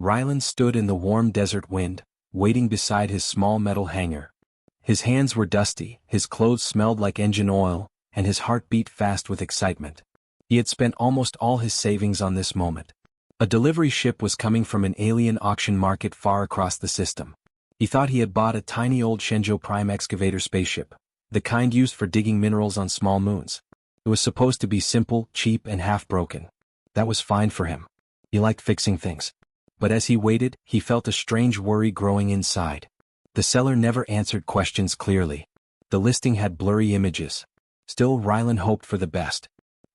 Ryland stood in the warm desert wind, waiting beside his small metal hangar. His hands were dusty, his clothes smelled like engine oil, and his heart beat fast with excitement. He had spent almost all his savings on this moment. A delivery ship was coming from an alien auction market far across the system. He thought he had bought a tiny old Shenzhou Prime Excavator Spaceship, the kind used for digging minerals on small moons. It was supposed to be simple, cheap, and half-broken. That was fine for him. He liked fixing things. But as he waited, he felt a strange worry growing inside. The seller never answered questions clearly. The listing had blurry images. Still, Ryland hoped for the best.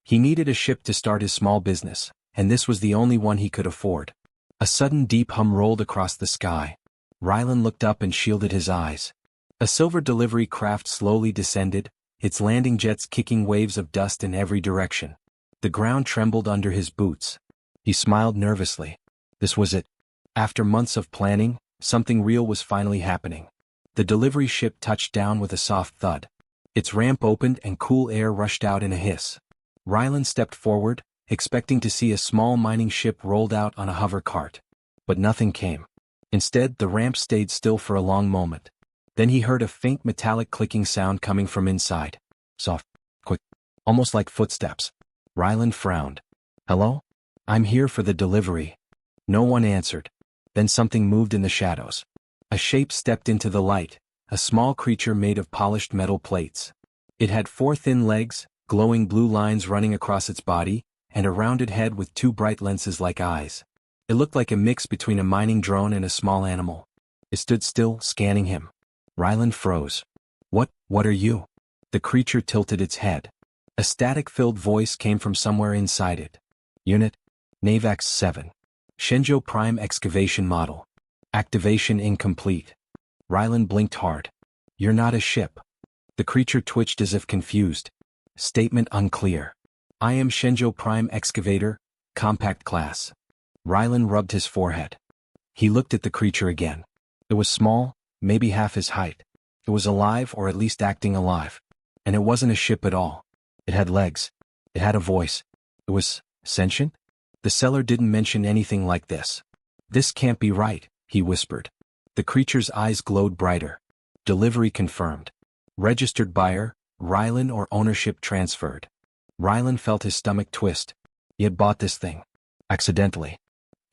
He needed a ship to start his small business, and this was the only one he could afford. A sudden deep hum rolled across the sky. Ryland looked up and shielded his eyes. A silver delivery craft slowly descended, its landing jets kicking waves of dust in every direction. The ground trembled under his boots. He smiled nervously. This was it. After months of planning, something real was finally happening. The delivery ship touched down with a soft thud. Its ramp opened and cool air rushed out in a hiss. Ryland stepped forward, expecting to see a small mining ship rolled out on a hover cart. But nothing came. Instead, the ramp stayed still for a long moment. Then he heard a faint metallic clicking sound coming from inside. Soft, quick, almost like footsteps. Ryland frowned. "Hello? I'm here for the delivery." No one answered. Then something moved in the shadows. A shape stepped into the light, a small creature made of polished metal plates. It had 4 thin legs, glowing blue lines running across its body, and a rounded head with 2 bright lenses like eyes. It looked like a mix between a mining drone and a small animal. It stood still, scanning him. Ryland froze. What are you?" The creature tilted its head. A static-filled voice came from somewhere inside it. "Unit, Navax 7. Shenzhou Prime Excavation Model. Activation incomplete." Ryland blinked hard. "You're not a ship." The creature twitched as if confused. Statement unclear. "I am Shenzhou Prime Excavator, Compact Class." Ryland rubbed his forehead. He looked at the creature again. It was small, maybe half his height. It was alive, or at least acting alive. And it wasn't a ship at all. It had legs. It had a voice. It was sentient? The seller didn't mention anything like this. "This can't be right," he whispered. The creature's eyes glowed brighter. "Delivery confirmed. Registered buyer, Ryland, or ownership transferred." Ryland felt his stomach twist. He had bought this thing. Accidentally.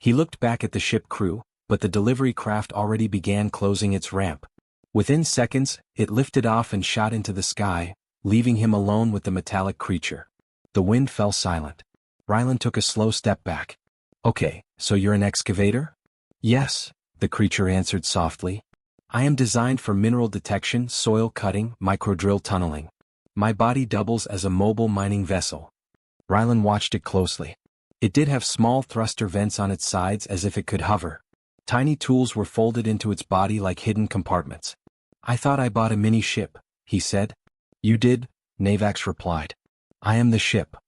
He looked back at the ship crew, but the delivery craft already began closing its ramp. Within seconds, it lifted off and shot into the sky, leaving him alone with the metallic creature. The wind fell silent. Ryland took a slow step back. "Okay, so you're an excavator?" "Yes," the creature answered softly. "I am designed for mineral detection, soil cutting, microdrill tunneling. My body doubles as a mobile mining vessel." Ryland watched it closely. It did have small thruster vents on its sides as if it could hover. Tiny tools were folded into its body like hidden compartments. "I thought I bought a mini ship," he said. "You did," Navax replied. "I am the ship."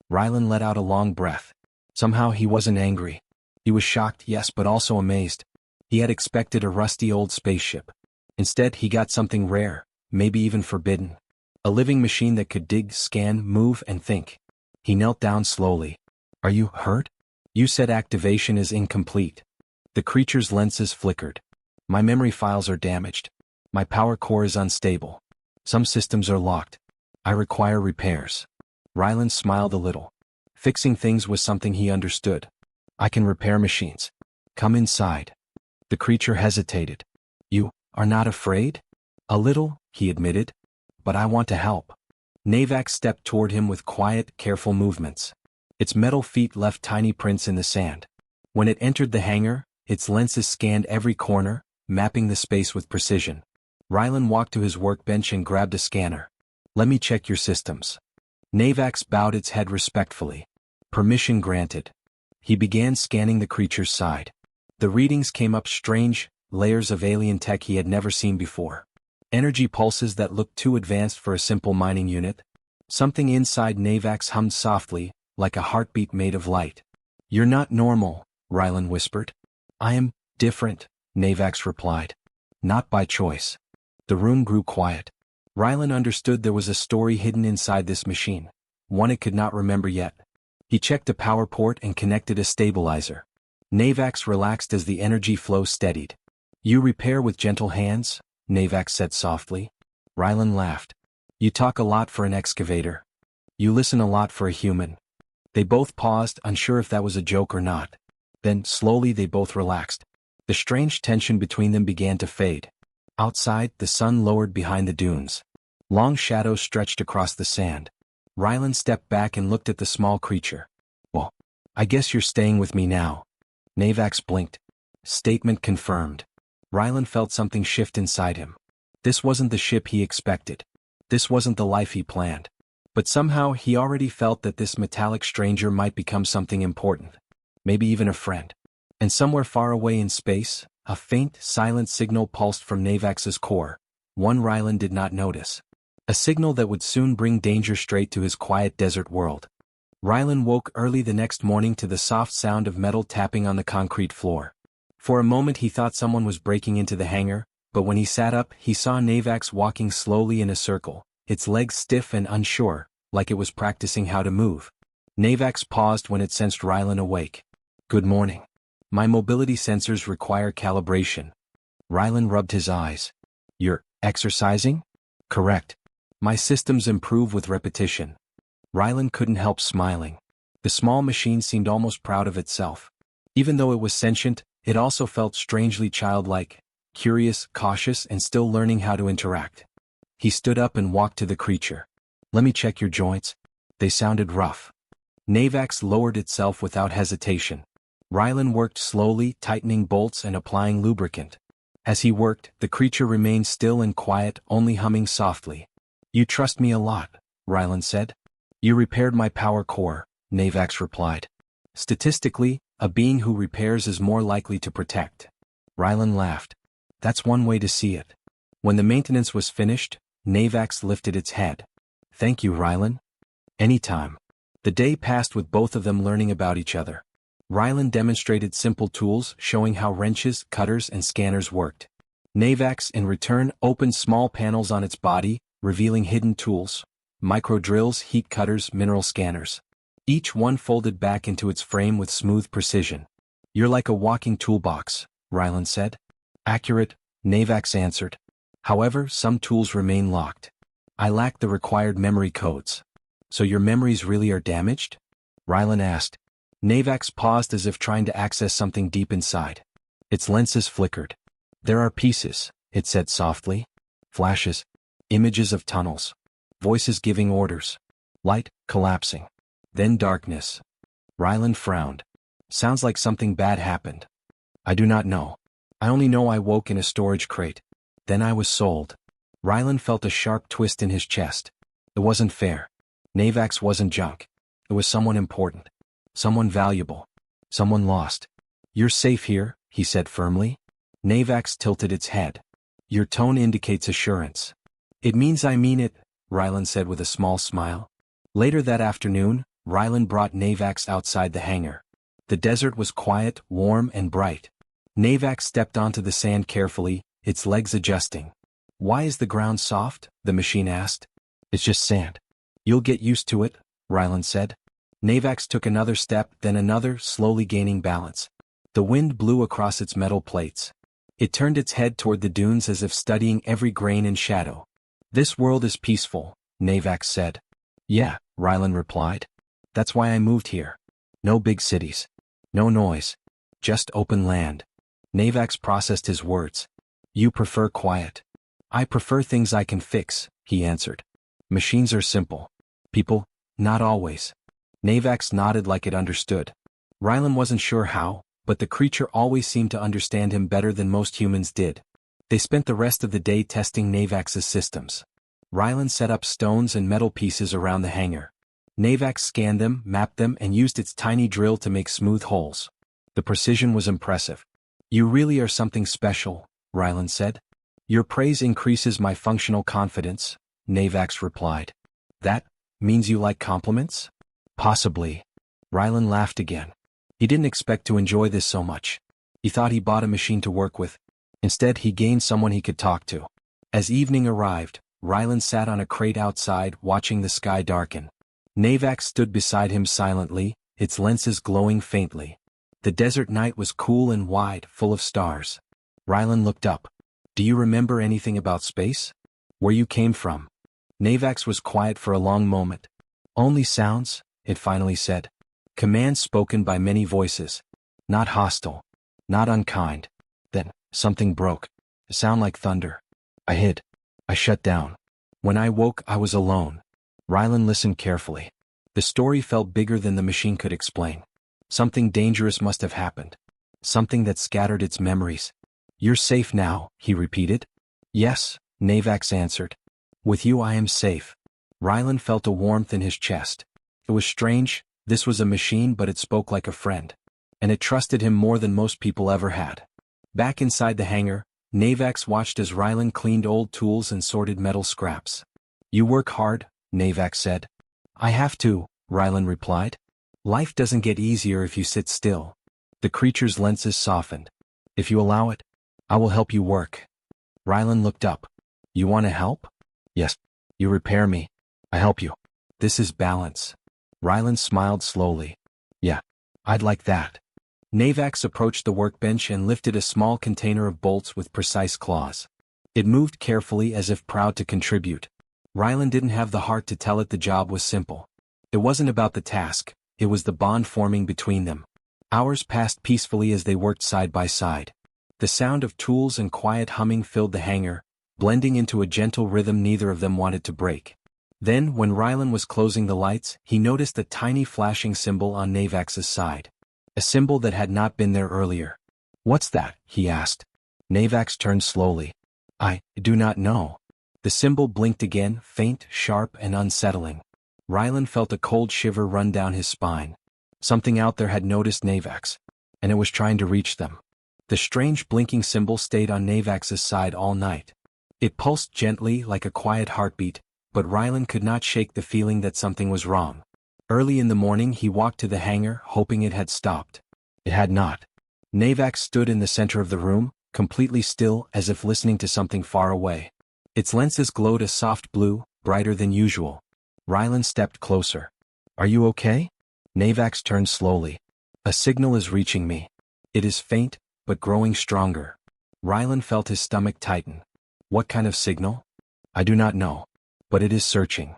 Ryland let out a long breath. Somehow he wasn't angry. He was shocked, yes, but also amazed. He had expected a rusty old spaceship. Instead, he got something rare, maybe even forbidden. A living machine that could dig, scan, move, and think. He knelt down slowly. "Are you hurt?" "You said activation is incomplete." The creature's lenses flickered. "My memory files are damaged. My power core is unstable. Some systems are locked. I require repairs." Ryland smiled a little. Fixing things was something he understood. "I can repair machines. Come inside." The creature hesitated. "You are not afraid?" "A little," he admitted. "But I want to help." Navax stepped toward him with quiet, careful movements. Its metal feet left tiny prints in the sand. When it entered the hangar, its lenses scanned every corner, mapping the space with precision. Ryland walked to his workbench and grabbed a scanner. "Let me check your systems." Navax bowed its head respectfully. Permission granted. He began scanning the creature's side. The readings came up strange, layers of alien tech he had never seen before. Energy pulses that looked too advanced for a simple mining unit. Something inside Navax hummed softly, like a heartbeat made of light. "You're not normal," Ryland whispered. "I am different," Navax replied. "Not by choice." The room grew quiet. Ryland understood there was a story hidden inside this machine, one it could not remember yet. He checked a power port and connected a stabilizer. Navax relaxed as the energy flow steadied. You repair with gentle hands? Navax said softly. Rylan laughed. You talk a lot for an excavator. You listen a lot for a human. They both paused, unsure if that was a joke or not. Then, slowly they both relaxed. The strange tension between them began to fade. Outside, the sun lowered behind the dunes. Long shadows stretched across the sand. Rylan stepped back and looked at the small creature. Well, I guess you're staying with me now. Navax blinked. Statement confirmed. Rylan felt something shift inside him. This wasn't the ship he expected. This wasn't the life he planned. But somehow he already felt that this metallic stranger might become something important. Maybe even a friend. And somewhere far away in space, a faint, silent signal pulsed from Navax's core. One Rylan did not notice. A signal that would soon bring danger straight to his quiet desert world. Rylan woke early the next morning to the soft sound of metal tapping on the concrete floor. For a moment he thought someone was breaking into the hangar, but when he sat up he saw Navax walking slowly in a circle, its legs stiff and unsure, like it was practicing how to move. Navax paused when it sensed Rylan awake. Good morning. My mobility sensors require calibration. Rylan rubbed his eyes. You're exercising? Correct. My systems improve with repetition. Rylan couldn't help smiling. The small machine seemed almost proud of itself. Even though it was sentient, it also felt strangely childlike, curious, cautious, and still learning how to interact. He stood up and walked to the creature. Let me check your joints. They sounded rough. Navax lowered itself without hesitation. Rylan worked slowly, tightening bolts and applying lubricant. As he worked, the creature remained still and quiet, only humming softly. You trust me a lot, Rylan said. You repaired my power core, Navax replied. Statistically, a being who repairs is more likely to protect. Rylan laughed. That's one way to see it. When the maintenance was finished, Navax lifted its head. Thank you, Rylan. Anytime. The day passed with both of them learning about each other. Rylan demonstrated simple tools showing how wrenches, cutters, and scanners worked. Navax, in return, opened small panels on its body, revealing hidden tools, micro drills, heat cutters, mineral scanners. Each one folded back into its frame with smooth precision. You're like a walking toolbox, Rylan said. Accurate, Navax answered. However, some tools remain locked. I lack the required memory codes. So your memories really are damaged? Rylan asked. Navax paused as if trying to access something deep inside. Its lenses flickered. There are pieces, it said softly. Flashes. Images of tunnels. Voices giving orders. Light, collapsing. Then darkness. Rylan frowned. Sounds like something bad happened. I do not know. I only know I woke in a storage crate. Then I was sold. Rylan felt a sharp twist in his chest. It wasn't fair. Navax wasn't junk. It was someone important. Someone valuable. Someone lost. You're safe here, he said firmly. Navax tilted its head. Your tone indicates assurance. It means I mean it, Rylan said with a small smile. Later that afternoon, Rylan brought Navax outside the hangar. The desert was quiet, warm, and bright. Navax stepped onto the sand carefully, its legs adjusting. Why is the ground soft? The machine asked. It's just sand. You'll get used to it, Rylan said. Navax took another step, then another, slowly gaining balance. The wind blew across its metal plates. It turned its head toward the dunes as if studying every grain and shadow. This world is peaceful, Navax said. Yeah, Rylan replied. That's why I moved here. No big cities. No noise. Just open land. Navax processed his words. You prefer quiet. I prefer things I can fix, he answered. Machines are simple. People, not always. Navax nodded like it understood. Rylan wasn't sure how, but the creature always seemed to understand him better than most humans did. They spent the rest of the day testing Navax's systems. Rylan set up stones and metal pieces around the hangar. Navax scanned them, mapped them, and used its tiny drill to make smooth holes. The precision was impressive. You really are something special, Rylan said. Your praise increases my functional confidence, Navax replied. That means you like compliments? Possibly. Rylan laughed again. He didn't expect to enjoy this so much. He thought he bought a machine to work with. Instead, he gained someone he could talk to. As evening arrived, Rylan sat on a crate outside, watching the sky darken. Navax stood beside him silently, its lenses glowing faintly. The desert night was cool and wide, full of stars. Rylan looked up. Do you remember anything about space? Where you came from? Navax was quiet for a long moment. Only sounds, it finally said. Commands spoken by many voices. Not hostile. Not unkind. Then, something broke. A sound like thunder. I hid. I shut down. When I woke, I was alone. Rylan listened carefully. The story felt bigger than the machine could explain. Something dangerous must have happened. Something that scattered its memories. You're safe now, he repeated. Yes, Navax answered. With you I am safe. Rylan felt a warmth in his chest. It was strange, this was a machine but it spoke like a friend. And it trusted him more than most people ever had. Back inside the hangar, Navax watched as Rylan cleaned old tools and sorted metal scraps. You work hard, Navax said. I have to, Rylan replied. Life doesn't get easier if you sit still. The creature's lenses softened. If you allow it, I will help you work. Rylan looked up. You want to help? Yes. You repair me. I help you. This is balance. Rylan smiled slowly. Yeah, I'd like that. Navax approached the workbench and lifted a small container of bolts with precise claws. It moved carefully as if proud to contribute. Rylan didn't have the heart to tell it the job was simple. It wasn't about the task, it was the bond forming between them. Hours passed peacefully as they worked side by side. The sound of tools and quiet humming filled the hangar, blending into a gentle rhythm neither of them wanted to break. Then, when Rylan was closing the lights, he noticed a tiny flashing symbol on Navax's side. A symbol that had not been there earlier. What's that? He asked. Navax turned slowly. I do not know. The symbol blinked again, faint, sharp, and unsettling. Rylan felt a cold shiver run down his spine. Something out there had noticed Navax, and it was trying to reach them. The strange blinking symbol stayed on Navax's side all night. It pulsed gently like a quiet heartbeat, but Rylan could not shake the feeling that something was wrong. Early in the morning he walked to the hangar, hoping it had stopped. It had not. Navax stood in the center of the room, completely still as if listening to something far away. Its lenses glowed a soft blue, brighter than usual. Rylan stepped closer. Are you okay? Navax turned slowly. A signal is reaching me. It is faint, but growing stronger. Rylan felt his stomach tighten. What kind of signal? I do not know. But it is searching.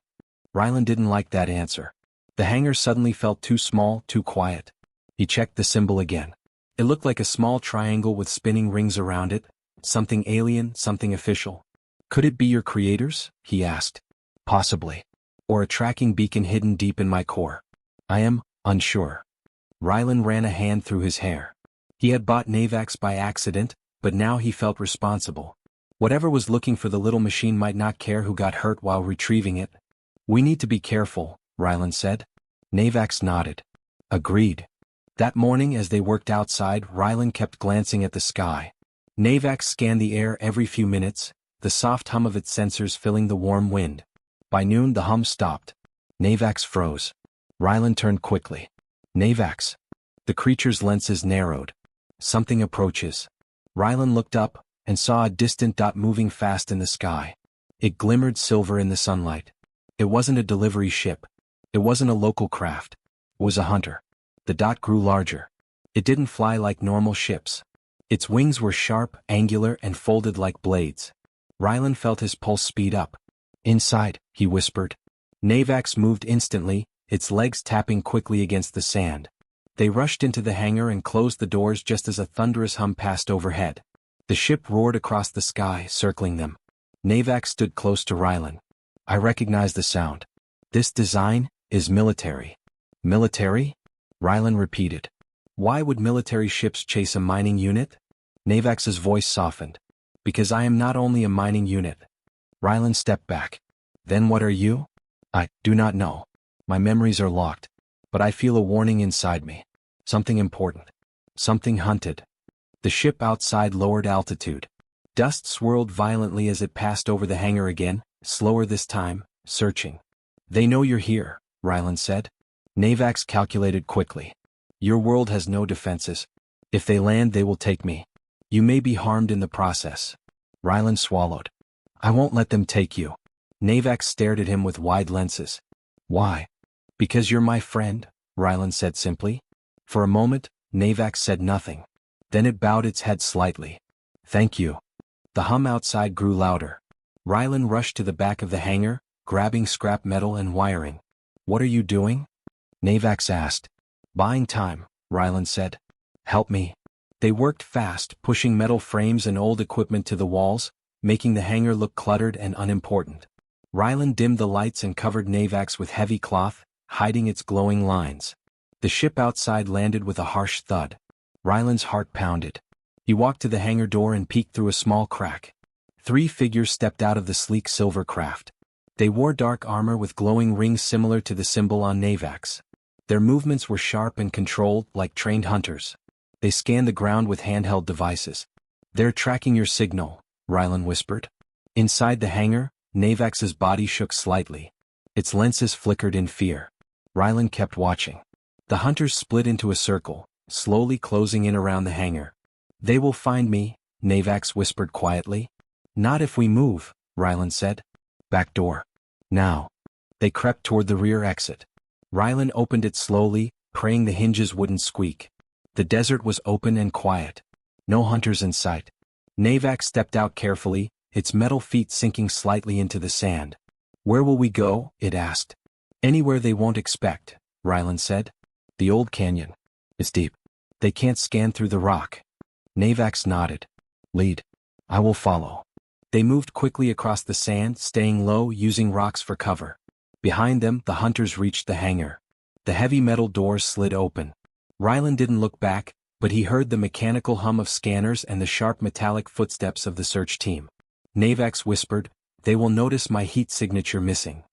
Rylan didn't like that answer. The hangar suddenly felt too small, too quiet. He checked the symbol again. It looked like a small triangle with spinning rings around it. Something alien, something official. Could it be your creators? He asked. Possibly. Or a tracking beacon hidden deep in my core. I am unsure. Rylan ran a hand through his hair. He had bought Navax by accident, but now he felt responsible. Whatever was looking for the little machine might not care who got hurt while retrieving it. We need to be careful, Rylan said. Navax nodded. Agreed. That morning as they worked outside, Rylan kept glancing at the sky. Navax scanned the air every few minutes, the soft hum of its sensors filling the warm wind. By noon the hum stopped. Navax froze. Rylan turned quickly. Navax. The creature's lenses narrowed. Something approaches. Rylan looked up, and saw a distant dot moving fast in the sky. It glimmered silver in the sunlight. It wasn't a delivery ship. It wasn't a local craft. It was a hunter. The dot grew larger. It didn't fly like normal ships. Its wings were sharp, angular, and folded like blades. Rylan felt his pulse speed up. Inside, he whispered. Navax moved instantly, its legs tapping quickly against the sand. They rushed into the hangar and closed the doors just as a thunderous hum passed overhead. The ship roared across the sky, circling them. Navax stood close to Rylan. I recognize the sound. This design is military. Military? Rylan repeated. Why would military ships chase a mining unit? Navax's voice softened. Because I am not only a mining unit. Rylan stepped back. Then what are you? I do not know. My memories are locked. But I feel a warning inside me. Something important. Something hunted. The ship outside lowered altitude. Dust swirled violently as it passed over the hangar again, slower this time, searching. They know you're here, Rylan said. Navax calculated quickly. Your world has no defenses. If they land, they will take me. You may be harmed in the process. Rylan swallowed. I won't let them take you. Navax stared at him with wide lenses. Why? Because you're my friend, Rylan said simply. For a moment, Navax said nothing. Then it bowed its head slightly. Thank you. The hum outside grew louder. Rylan rushed to the back of the hangar, grabbing scrap metal and wiring. What are you doing? Navax asked. Buying time, Rylan said. Help me. They worked fast, pushing metal frames and old equipment to the walls, making the hangar look cluttered and unimportant. Rylan dimmed the lights and covered Navax with heavy cloth, hiding its glowing lines. The ship outside landed with a harsh thud. Rylan's heart pounded. He walked to the hangar door and peeked through a small crack. 3 figures stepped out of the sleek silver craft. They wore dark armor with glowing rings similar to the symbol on Navax. Their movements were sharp and controlled, like trained hunters. They scanned the ground with handheld devices. They're tracking your signal, Rylan whispered. Inside the hangar, Navax's body shook slightly. Its lenses flickered in fear. Rylan kept watching. The hunters split into a circle, slowly closing in around the hangar. They will find me, Navax whispered quietly. Not if we move, Rylan said. Back door. Now. They crept toward the rear exit. Rylan opened it slowly, praying the hinges wouldn't squeak. The desert was open and quiet. No hunters in sight. Navax stepped out carefully, its metal feet sinking slightly into the sand. Where will we go? It asked. Anywhere they won't expect, Rylan said. The old canyon. It's deep. They can't scan through the rock. Navax nodded. Lead. I will follow. They moved quickly across the sand, staying low, using rocks for cover. Behind them, the hunters reached the hangar. The heavy metal doors slid open. Rylan didn't look back, but he heard the mechanical hum of scanners and the sharp metallic footsteps of the search team. Navax whispered, They will notice my heat signature missing.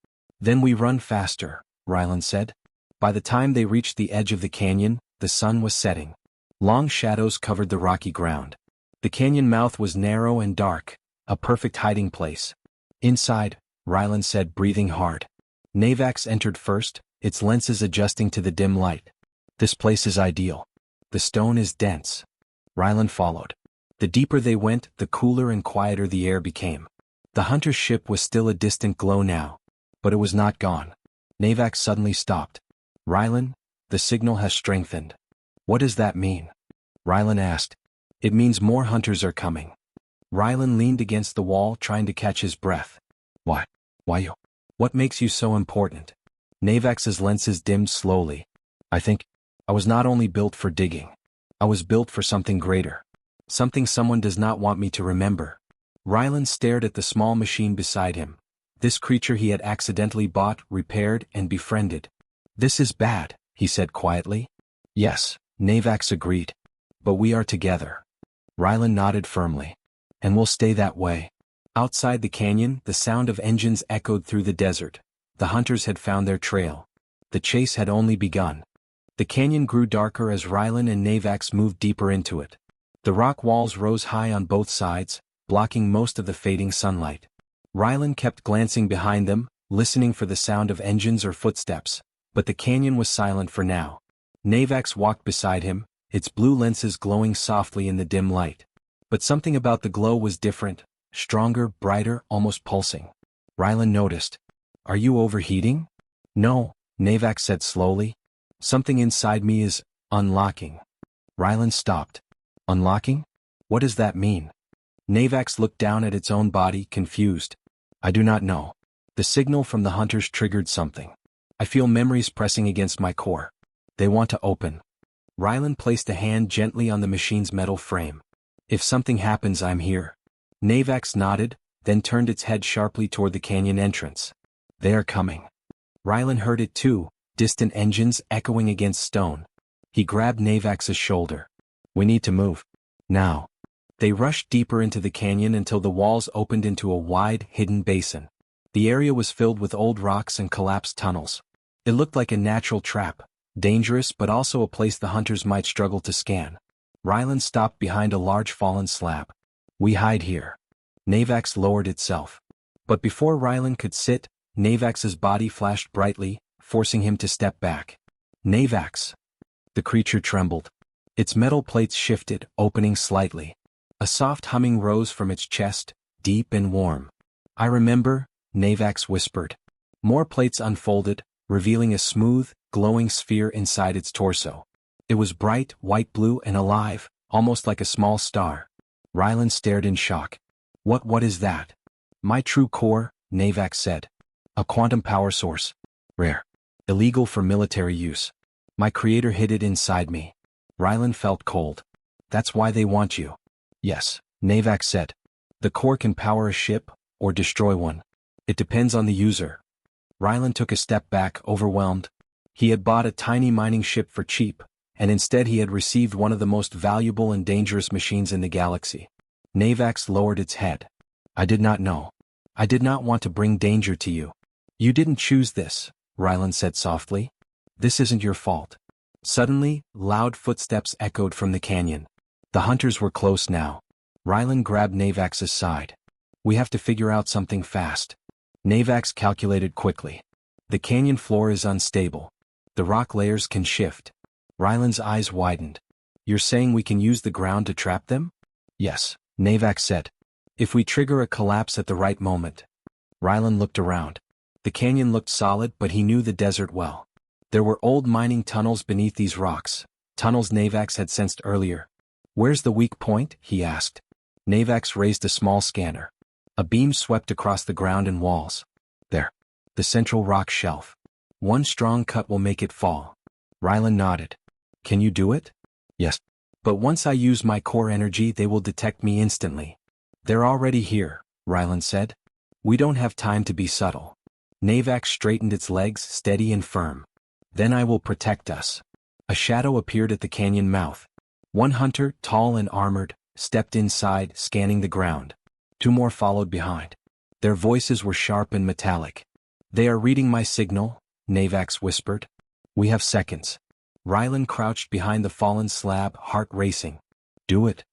Then we run faster, Rylan said. By the time they reached the edge of the canyon, the sun was setting. Long shadows covered the rocky ground. The canyon mouth was narrow and dark, a perfect hiding place. Inside, Rylan said, breathing hard. Navax entered first, its lenses adjusting to the dim light. This place is ideal. The stone is dense. Rylan followed. The deeper they went, the cooler and quieter the air became. The hunter's ship was still a distant glow now. But it was not gone. Navax suddenly stopped. Rylan, the signal has strengthened. What does that mean? Rylan asked. It means more hunters are coming. Rylan leaned against the wall, trying to catch his breath. Why? Why you? What makes you so important? Navax's lenses dimmed slowly. I think I was not only built for digging. I was built for something greater. Something someone does not want me to remember. Rylan stared at the small machine beside him. This creature he had accidentally bought, repaired, and befriended. This is bad, he said quietly. Yes, Navax agreed. But we are together. Rylan nodded firmly. And we'll stay that way. Outside the canyon, the sound of engines echoed through the desert. The hunters had found their trail. The chase had only begun. The canyon grew darker as Rylan and Navax moved deeper into it. The rock walls rose high on both sides, blocking most of the fading sunlight. Rylan kept glancing behind them, listening for the sound of engines or footsteps, but the canyon was silent for now. Navax walked beside him, its blue lenses glowing softly in the dim light. But something about the glow was different, stronger, brighter, almost pulsing. Rylan noticed. Are you overheating? No, Navax said slowly. Something inside me is unlocking. Rylan stopped. Unlocking? What does that mean? Navax looked down at its own body, confused. I do not know. The signal from the hunters triggered something. I feel memories pressing against my core. They want to open. Rylan placed a hand gently on the machine's metal frame. If something happens, I'm here. Navax nodded, then turned its head sharply toward the canyon entrance. They are coming. Rylan heard it too, distant engines echoing against stone. He grabbed Navax's shoulder. We need to move. Now. They rushed deeper into the canyon until the walls opened into a wide, hidden basin. The area was filled with old rocks and collapsed tunnels. It looked like a natural trap, dangerous but also a place the hunters might struggle to scan. Rylan stopped behind a large fallen slab. We hide here. Navax lowered itself. But before Rylan could sit, Navax's body flashed brightly, forcing him to step back. Navax. The creature trembled. Its metal plates shifted, opening slightly. A soft humming rose from its chest, deep and warm. I remember, Navax whispered. More plates unfolded, revealing a smooth, glowing sphere inside its torso. It was bright, white blue and alive, almost like a small star. Rylan stared in shock. What is that? My true core, Navax said. A quantum power source. Rare. Illegal for military use. My creator hid it inside me. Rylan felt cold. That's why they want you. Yes, Navax said. The core can power a ship, or destroy one. It depends on the user. Rylan took a step back, overwhelmed. He had bought a tiny mining ship for cheap, and instead he had received one of the most valuable and dangerous machines in the galaxy. Navax lowered its head. I did not know. I did not want to bring danger to you. You didn't choose this, Rylan said softly. This isn't your fault. Suddenly, loud footsteps echoed from the canyon. The hunters were close now. Rylan grabbed Navax's side. We have to figure out something fast. Navax calculated quickly. The canyon floor is unstable. The rock layers can shift. Rylan's eyes widened. You're saying we can use the ground to trap them? Yes, Navax said. If we trigger a collapse at the right moment. Rylan looked around. The canyon looked solid, but he knew the desert well. There were old mining tunnels beneath these rocks, tunnels Navax had sensed earlier. Where's the weak point? He asked. Navax raised a small scanner. A beam swept across the ground and walls. There. The central rock shelf. One strong cut will make it fall. Rylan nodded. Can you do it? Yes. But once I use my core energy they will detect me instantly. They're already here, Rylan said. We don't have time to be subtle. Navax straightened its legs, steady and firm. Then I will protect us. A shadow appeared at the canyon mouth. One hunter, tall and armored, stepped inside, scanning the ground. Two more followed behind. Their voices were sharp and metallic. They are reading my signal, Navax whispered. We have seconds. Rylan crouched behind the fallen slab, heart racing. Do it.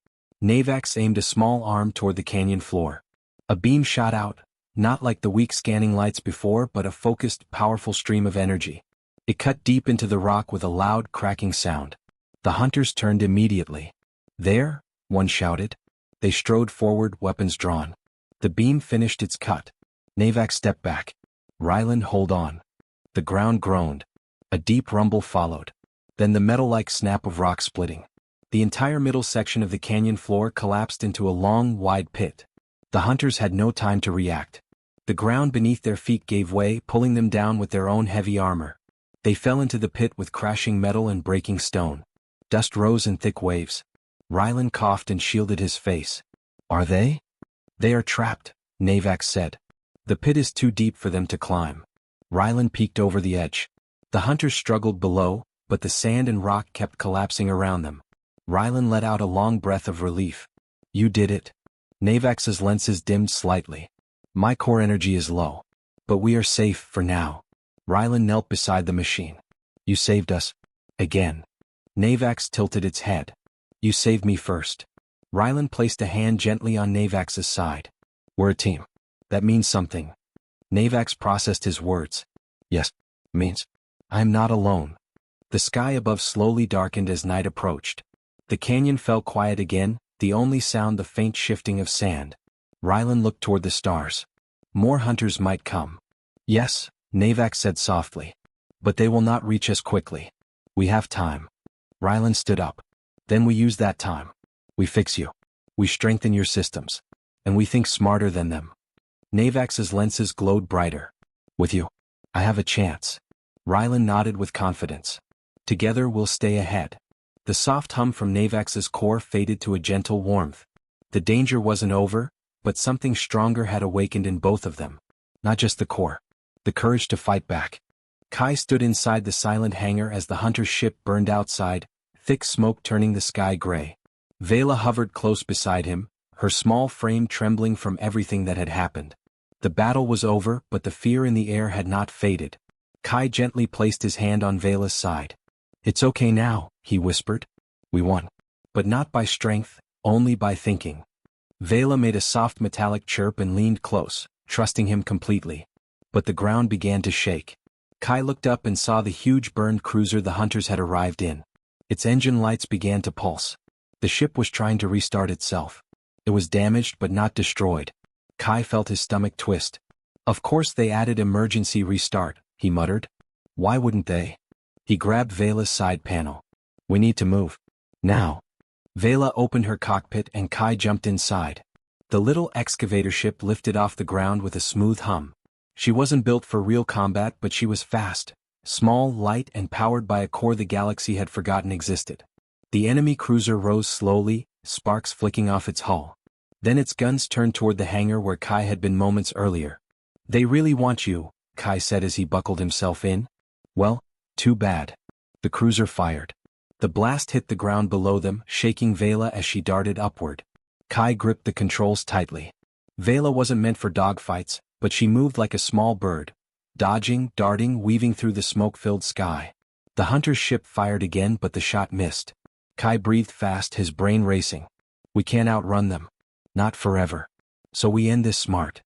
Navax aimed a small arm toward the canyon floor. A beam shot out, not like the weak scanning lights before but a focused, powerful stream of energy. It cut deep into the rock with a loud, cracking sound. The hunters turned immediately. There, one shouted. They strode forward, weapons drawn. The beam finished its cut. Navax stepped back. Rylan, hold on. The ground groaned. A deep rumble followed. Then the metal-like snap of rock splitting. The entire middle section of the canyon floor collapsed into a long, wide pit. The hunters had no time to react. The ground beneath their feet gave way, pulling them down with their own heavy armor. They fell into the pit with crashing metal and breaking stone. Dust rose in thick waves. Rylan coughed and shielded his face. Are they? They are trapped, Navax said. The pit is too deep for them to climb. Rylan peeked over the edge. The hunters struggled below, but the sand and rock kept collapsing around them. Rylan let out a long breath of relief. You did it. Navax's lenses dimmed slightly. My core energy is low. But we are safe for now. Rylan knelt beside the machine. You saved us. Again. Navax tilted its head. You saved me first. Rylan placed a hand gently on Navax's side. We're a team. That means something. Navax processed his words. Yes, means I am not alone. The sky above slowly darkened as night approached. The canyon fell quiet again, the only sound the faint shifting of sand. Rylan looked toward the stars. More hunters might come. Yes, Navax said softly. But they will not reach us quickly. We have time. Rylan stood up. Then we use that time. We fix you. We strengthen your systems. And we think smarter than them. Navax's lenses glowed brighter. With you, I have a chance. Rylan nodded with confidence. Together we'll stay ahead. The soft hum from Navax's core faded to a gentle warmth. The danger wasn't over, but something stronger had awakened in both of them. Not just the core. The courage to fight back. Kai stood inside the silent hangar as the hunter's ship burned outside, thick smoke turning the sky gray. Vela hovered close beside him, her small frame trembling from everything that had happened. The battle was over, but the fear in the air had not faded. Kai gently placed his hand on Vela's side. It's okay now, he whispered. We won. But not by strength, only by thinking. Vela made a soft metallic chirp and leaned close, trusting him completely. But the ground began to shake. Kai looked up and saw the huge burned cruiser the hunters had arrived in. Its engine lights began to pulse. The ship was trying to restart itself. It was damaged but not destroyed. Kai felt his stomach twist. Of course they added emergency restart, he muttered. Why wouldn't they? He grabbed Vela's side panel. We need to move. Now. Vela opened her cockpit and Kai jumped inside. The little excavator ship lifted off the ground with a smooth hum. She wasn't built for real combat, but she was fast, small, light, and powered by a core the galaxy had forgotten existed. The enemy cruiser rose slowly, sparks flicking off its hull. Then its guns turned toward the hangar where Kai had been moments earlier. They really want you, Kai said as he buckled himself in. Well, too bad. The cruiser fired. The blast hit the ground below them, shaking Vela as she darted upward. Kai gripped the controls tightly. Vela wasn't meant for dogfights, but she moved like a small bird, dodging, darting, weaving through the smoke-filled sky. The hunter's ship fired again, but the shot missed. Kai breathed fast, his brain racing. We can't outrun them. Not forever. So we end this smart.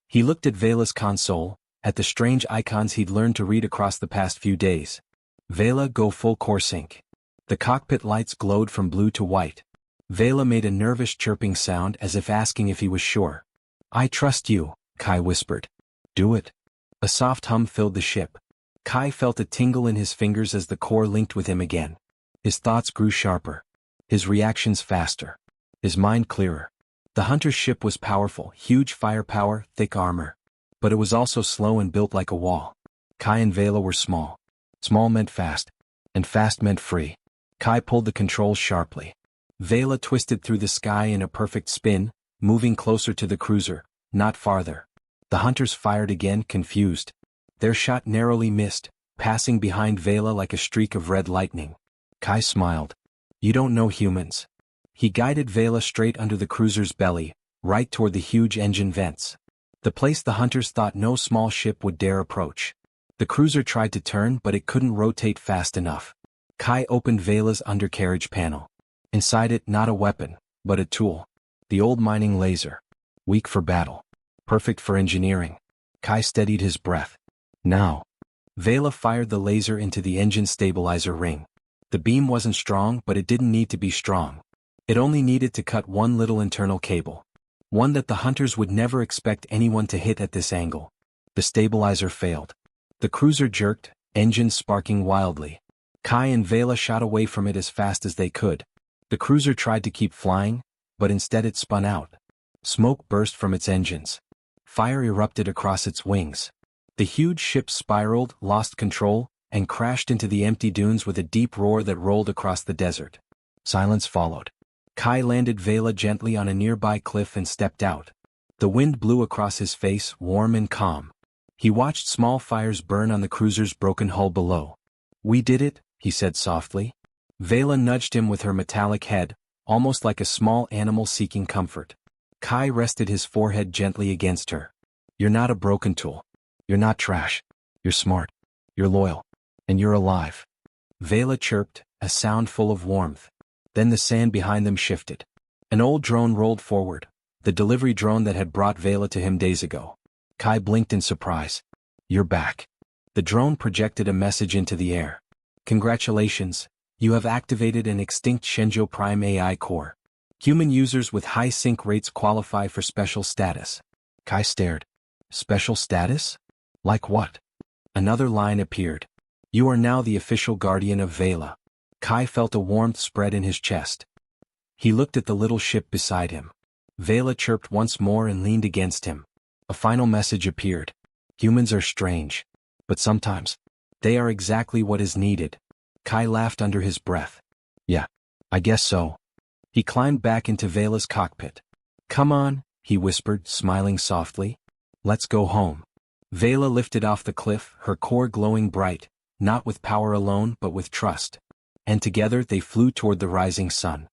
He looked at Vela's console, at the strange icons he'd learned to read across the past few days. Vela, go full core sync. The cockpit lights glowed from blue to white. Vela made a nervous chirping sound as if asking if he was sure. I trust you, Kai whispered. Do it. A soft hum filled the ship. Kai felt a tingle in his fingers as the core linked with him again. His thoughts grew sharper. His reactions faster. His mind clearer. The hunter's ship was powerful, huge firepower, thick armor. But it was also slow and built like a wall. Kai and Vela were small. Small meant fast. And fast meant free. Kai pulled the controls sharply. Vela twisted through the sky in a perfect spin, moving closer to the cruiser, not farther. The hunters fired again, confused. Their shot narrowly missed, passing behind Vela like a streak of red lightning. Kai smiled. You don't know humans. He guided Vela straight under the cruiser's belly, right toward the huge engine vents. The place the hunters thought no small ship would dare approach. The cruiser tried to turn, but it couldn't rotate fast enough. Kai opened Vela's undercarriage panel. Inside it, not a weapon, but a tool. The old mining laser. Weak for battle. Perfect for engineering. Kai steadied his breath. Now. Vela fired the laser into the engine stabilizer ring. The beam wasn't strong, but it didn't need to be strong. It only needed to cut one little internal cable. One that the hunters would never expect anyone to hit at this angle. The stabilizer failed. The cruiser jerked, engines sparking wildly. Kai and Vela shot away from it as fast as they could. The cruiser tried to keep flying, but instead it spun out. Smoke burst from its engines. Fire erupted across its wings. The huge ship spiraled, lost control, and crashed into the empty dunes with a deep roar that rolled across the desert. Silence followed. Kai landed Vela gently on a nearby cliff and stepped out. The wind blew across his face, warm and calm. He watched small fires burn on the cruiser's broken hull below. We did it, he said softly. Vela nudged him with her metallic head, almost like a small animal seeking comfort. Kai rested his forehead gently against her. You're not a broken tool. You're not trash. You're smart. You're loyal. And you're alive. Vela chirped, a sound full of warmth. Then the sand behind them shifted. An old drone rolled forward, the delivery drone that had brought Vela to him days ago. Kai blinked in surprise. You're back. The drone projected a message into the air. Congratulations, you have activated an extinct Shenzhou Prime AI core. Human users with high sync rates qualify for special status. Kai stared. Special status? Like what? Another line appeared. You are now the official guardian of Vela. Kai felt a warmth spread in his chest. He looked at the little ship beside him. Vela chirped once more and leaned against him. A final message appeared. Humans are strange. But sometimes, they are exactly what is needed. Kai laughed under his breath. Yeah, I guess so. He climbed back into Vela's cockpit. Come on, he whispered, smiling softly. Let's go home. Vela lifted off the cliff, her core glowing bright, not with power alone but with trust. And together they flew toward the rising sun.